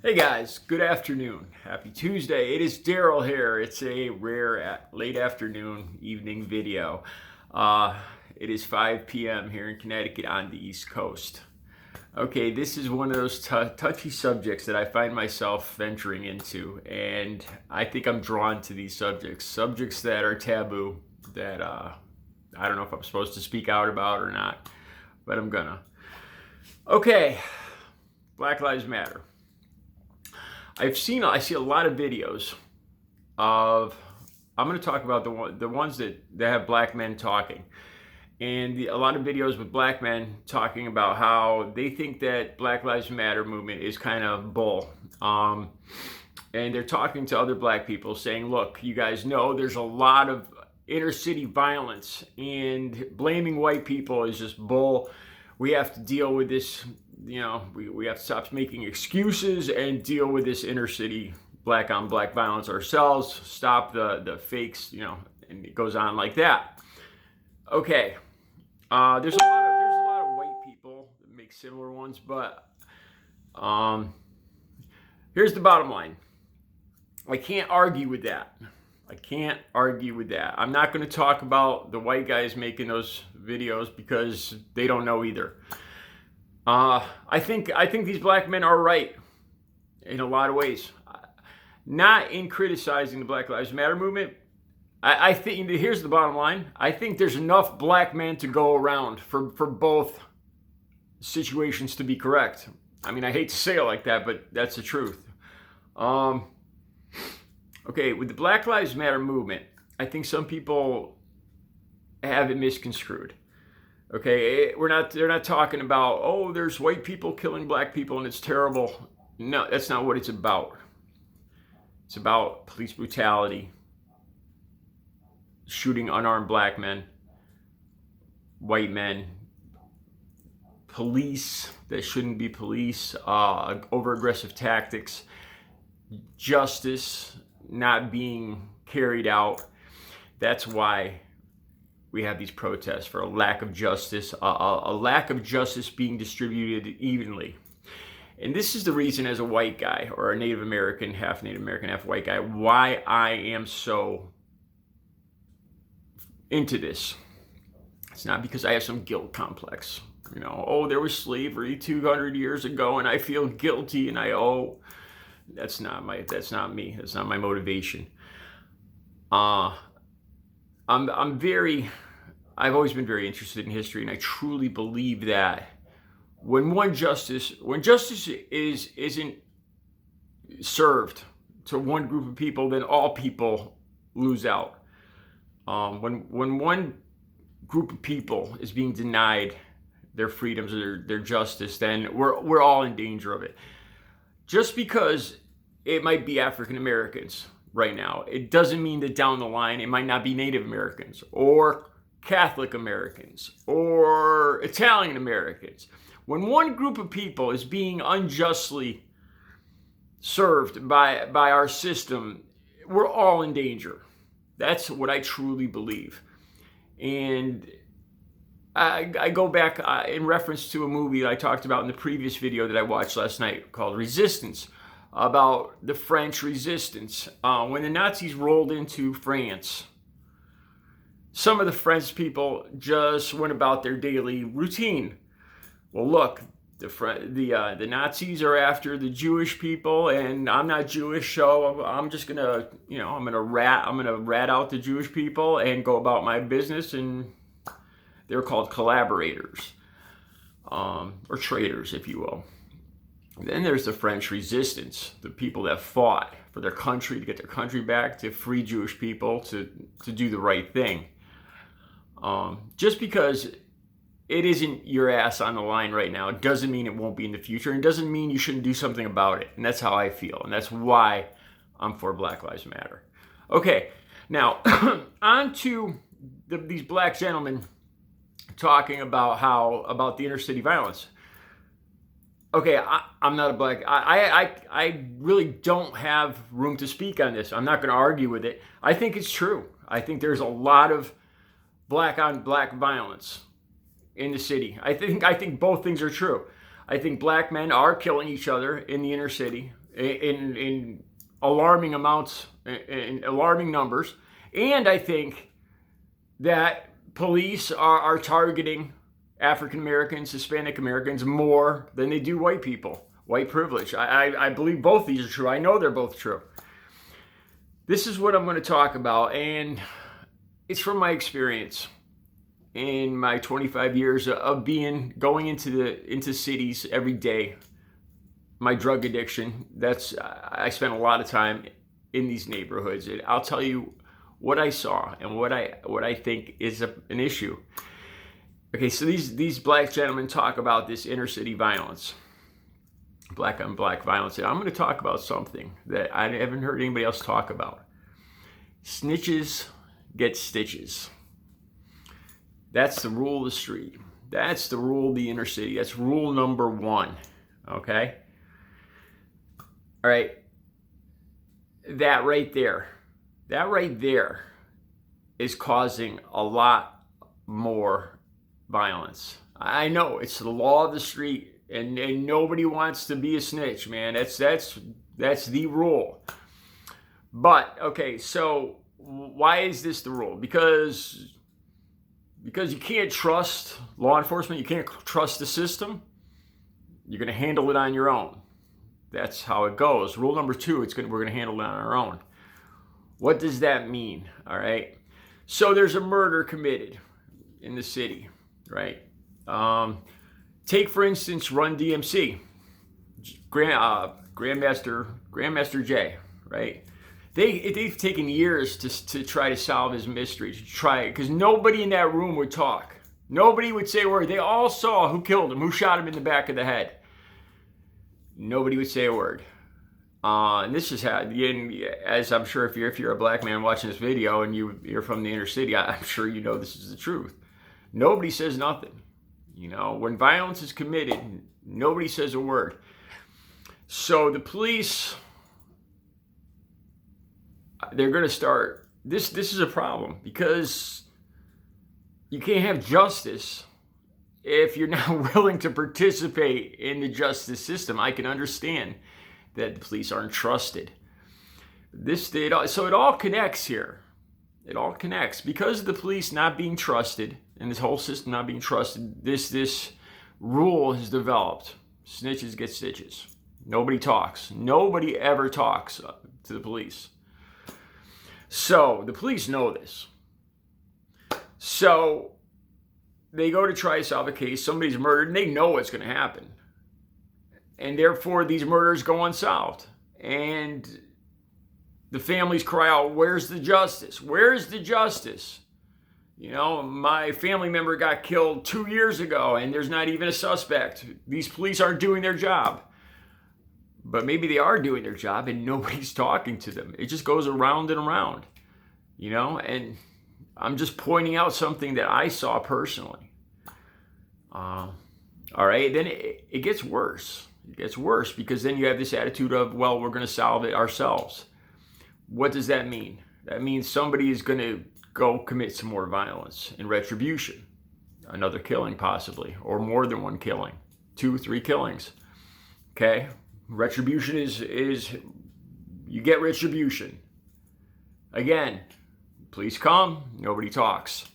Hey guys, good afternoon. Happy Tuesday. It is Daryl here. It's a rare late afternoon evening video. It is 5 p.m. here in Connecticut on the East Coast. Okay, this is one of those touchy subjects that I find myself venturing into, and I think I'm drawn to these subjects that are taboo, that I don't know if I'm supposed to speak out about or not, but I'm gonna. Okay, Black Lives Matter. I see a lot of videos of, I'm going to talk about the ones that have black men talking. And a lot of videos with black men talking about how they think that Black Lives Matter movement is kind of bull. And they're talking to other black people saying, look, you guys know there's a lot of inner city violence, and blaming white people is just bull. We have to deal with this. We have to stop making excuses and deal with this inner city black on black violence ourselves. Stop the fakes, and it goes on like that. Okay, there's a lot of white people that make similar ones, but here's the bottom line. I can't argue with that. I'm not going to talk about the white guys making those videos because they don't know either. I think these black men are right in a lot of ways. Not in criticizing the Black Lives Matter movement. I think, here's the bottom line. I think there's enough black men to go around for both situations to be correct. I mean, I hate to say it like that, but that's the truth. Okay, with the Black Lives Matter movement, I think some people have it misconstrued. Okay, they're not talking about, oh, there's white people killing black people and it's terrible. No, that's not what it's about. It's about police brutality, shooting unarmed black men, white men, police that shouldn't be police, over-aggressive tactics, justice not being carried out. That's why we have these protests, for a lack of justice, a lack of justice being distributed evenly. And this is the reason, as a white guy, or a Native American, half white guy, why I am so into this. It's not because I have some guilt complex. Oh, there was slavery 200 years ago and I feel guilty and that's not me. That's not my motivation. I've always been very interested in history, and I truly believe that when justice isn't served to one group of people, then all people lose out. When one group of people is being denied their freedoms or their justice, then we're all in danger of it. Just because it might be African Americans right now, it doesn't mean that down the line it might not be Native Americans or Catholic Americans or Italian Americans. When one group of people is being unjustly served by our system, we're all in danger. That's what I truly believe. And I go back in reference to a movie that I talked about in the previous video that I watched last night called Resistance, about the French resistance. When the Nazis rolled into France, some of the French people just went about their daily routine. Well, look, the Nazis are after the Jewish people, and I'm not Jewish, so I'm just gonna, I'm gonna rat out the Jewish people and go about my business. And they're called collaborators, or traitors, if you will. Then there's the French resistance, the people that fought for their country, to get their country back, to free Jewish people, to do the right thing. Just because it isn't your ass on the line right now, it doesn't mean it won't be in the future, and it doesn't mean you shouldn't do something about it. And that's how I feel, and that's why I'm for Black Lives Matter. Okay, now on to these black gentlemen talking about the inner city violence. Okay, I'm not a black. I really don't have room to speak on this. I'm not going to argue with it. I think it's true. I think there's a lot of black on black violence in the city. I think both things are true. I think black men are killing each other in the inner city in alarming amounts, in alarming numbers. And I think that police are targeting African Americans, Hispanic Americans more than they do white people, white privilege. I believe both these are true. I know they're both true. This is what I'm going to talk about, and it's from my experience in my 25 years of going into cities every day. My drug addiction, I spent a lot of time in these neighborhoods, and I'll tell you what I saw and what I think is an issue. Okay, so these black gentlemen talk about this inner city violence, black on black violence, and I'm going to talk about something that I haven't heard anybody else talk about. Snitches get stitches. That's the rule of the street. That's the rule of the inner city. That's rule number one. Okay? All right. That right there is causing a lot more violence. I know it's the law of the street, and nobody wants to be a snitch, man. That's the rule. But okay, so why is this the rule? Because you can't trust law enforcement, you can't trust the system. You're going to handle it on your own. That's how it goes. Rule number two, we're going to handle it on our own. What does that mean? All right. So there's a murder committed in the city, right? Take, for instance, Run DMC, Grandmaster Jay, right? They've taken years to try to solve his mystery, to try it, because nobody in that room would talk. Nobody would say a word. They all saw who killed him, who shot him in the back of the head. Nobody would say a word. And this is how, as I'm sure if you're a black man watching this video and you're from the inner city, I'm sure you know this is the truth. Nobody says nothing. You know, when violence is committed, nobody says a word. So the police, they're going to start, this is a problem, because you can't have justice if you're not willing to participate in the justice system. I can understand that the police aren't trusted. So it all connects here. It all connects. Because of the police not being trusted and this whole system not being trusted, this rule has developed. Snitches get stitches. Nobody talks. Nobody ever talks to the police. So the police know this. So they go to try to solve a case. Somebody's murdered, and they know what's going to happen. And therefore, these murders go unsolved. And the families cry out, where's the justice? Where's the justice? You know, my family member got killed 2 years ago, and there's not even a suspect. These police aren't doing their job. But maybe they are doing their job, and nobody's talking to them. It just goes around and around, you know? And I'm just pointing out something that I saw personally. All right, then it gets worse. It gets worse because then you have this attitude of, well, we're going to solve it ourselves. What does that mean? That means somebody is going to go commit some more violence in retribution. Another killing possibly, or more than one killing. 2, 3 killings. Okay? Retribution is you get retribution. Again, police come, nobody talks.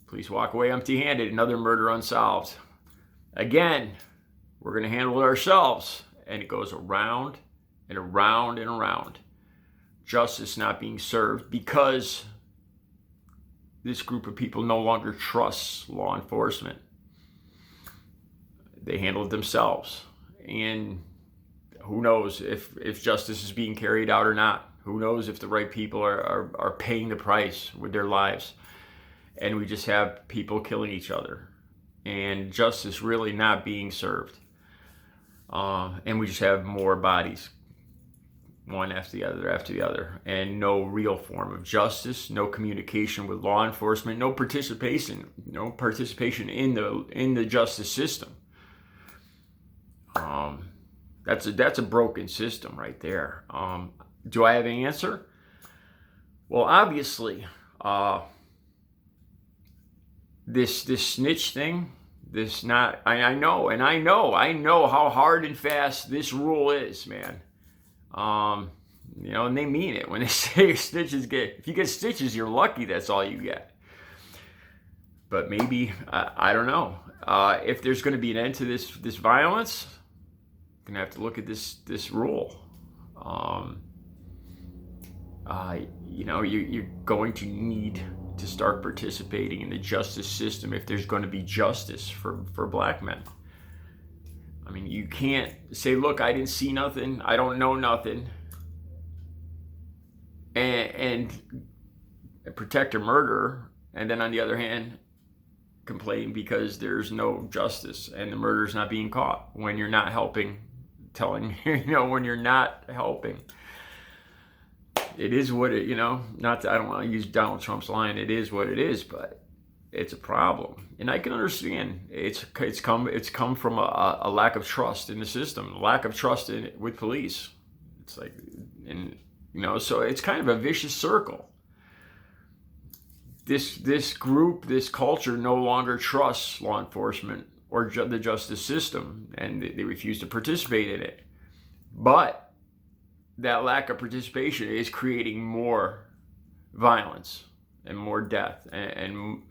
Police walk away empty-handed, another murder unsolved. Again, we're going to handle it ourselves. And it goes around and around and around. Justice not being served because this group of people no longer trusts law enforcement. They handle it themselves. And who knows if justice is being carried out or not. Who knows if the right people are paying the price with their lives. And we just have people killing each other. And justice really not being served. And we just have more bodies, one after the other, and no real form of justice, no communication with law enforcement, no participation in the justice system. That's a broken system right there. Do I have an answer? Well, obviously, this snitch thing, this not, I know how hard and fast this rule is, man. And they mean it when they say stitches if you get stitches, you're lucky that's all you get. But maybe, I don't know. If there's going to be an end to this violence, I'm going to have to look at this rule. You're going to need to start participating in the justice system if there's going to be justice for black men. I mean, you can't say, look, I didn't see nothing, I don't know nothing, and protect a murderer, and then on the other hand, complain because there's no justice and the murderer's not being caught when you're not helping, when you're not helping. It is what it, I don't want to use Donald Trump's line, it is what it is, but it's a problem. And I can understand it's come from a lack of trust in the system, lack of trust with police. It's like, so it's kind of a vicious circle. This group, this culture no longer trusts law enforcement or the justice system, and they refuse to participate in it. But that lack of participation is creating more violence and more death, and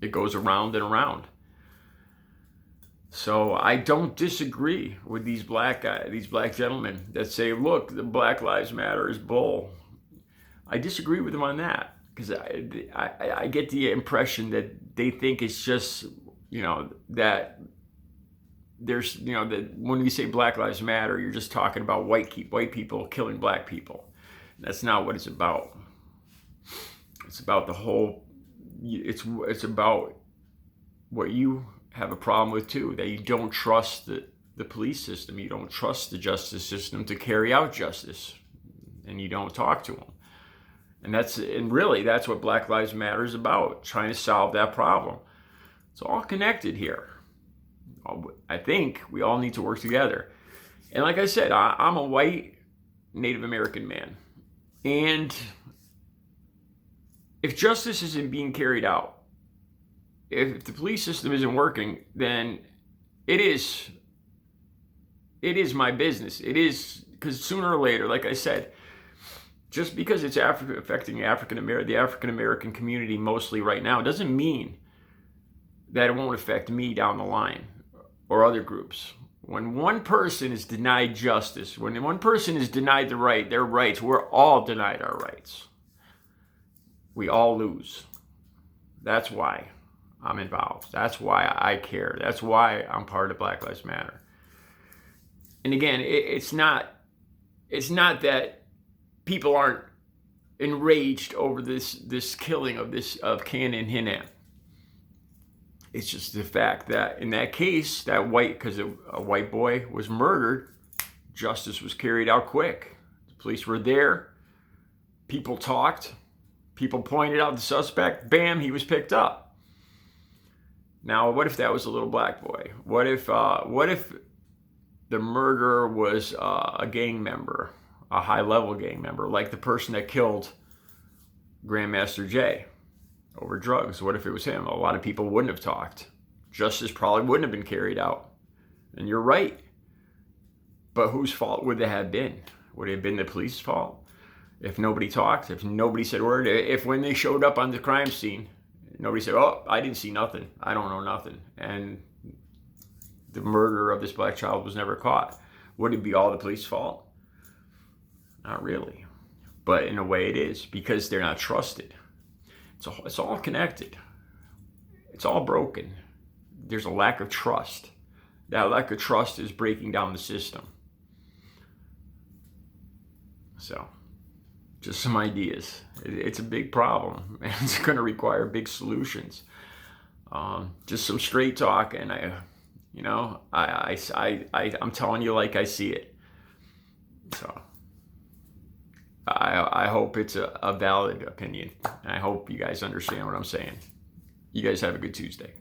it goes around and around. So I don't disagree with these black gentlemen that say, look, the Black Lives Matter is bull. I disagree with them on that, because I get the impression that they think it's just, that there's, that when we say Black Lives Matter, you're just talking about white people killing black people. That's not what it's about. It's about the whole, it's about what you have a problem with too, that you don't trust the police system, you don't trust the justice system to carry out justice, and you don't talk to them. And really that's what Black Lives Matter is about, trying to solve that problem. It's all connected here. I think we all need to work together. And like I said, I'm a white Native American man. And if justice isn't being carried out, if the police system isn't working, then it is my business. It is, because sooner or later, like I said, just because it's affecting the African American community mostly right now, doesn't mean that it won't affect me down the line, or other groups. When one person is denied justice, when one person is denied their rights, we're all denied our rights. We all lose. That's why I'm involved. That's why I care. That's why I'm part of Black Lives Matter. And again, it's not that people aren't enraged over this killing of Cannon Hinam. It's just the fact that in that case, because a white boy was murdered, justice was carried out quick. The police were there. People talked. People pointed out the suspect. Bam, he was picked up. Now, what if that was a little black boy? What if the murderer was a gang member, a high-level gang member, like the person that killed Grandmaster Jay over drugs? What if it was him? A lot of people wouldn't have talked. Justice probably wouldn't have been carried out. And you're right. But whose fault would it have been? Would it have been the police's fault? If nobody talked, if nobody said a word, if when they showed up on the crime scene, nobody said, oh, I didn't see nothing, I don't know nothing, and the murderer of this black child was never caught, would it be all the police's fault? Not really. But in a way it is, because they're not trusted. It's all connected. It's all broken. There's a lack of trust. That lack of trust is breaking down the system. So, just some ideas. It's a big problem, and it's going to require big solutions. Just some straight talk, and I'm telling you like I see it. So, I hope it's a valid opinion. And I hope you guys understand what I'm saying. You guys have a good Tuesday.